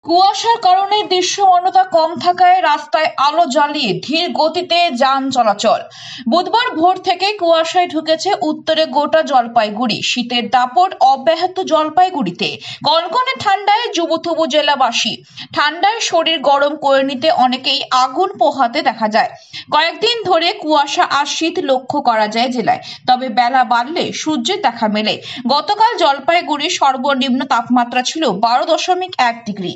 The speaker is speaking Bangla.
কুয়াশার কারণে দৃশ্যমানতা কম থাকায় রাস্তায় আলো জ্বালিয়ে ধীর গতিতে যান চলাচল। বুধবার ভোর থেকে কুয়াশায় ঢুকেছে উত্তরে গোটা জলপাইগুড়ি। শীতের দাপট অব্যাহত জলপাইগুড়িতে। কনকনে ঠান্ডায় জুবুথুবু জেলাবাসী। ঠান্ডায় শরীর গরম করে নিতে অনেকেই আগুন পোহাতে দেখা যায়। কয়েকদিন ধরে কুয়াশা আর শীত লক্ষ্য করা যায় জেলায়, তবে বেলা বাড়লে সূর্যের দেখা মেলে। গতকাল জলপাইগুড়ির সর্বনিম্ন তাপমাত্রা ছিল 12.1 ডিগ্রি।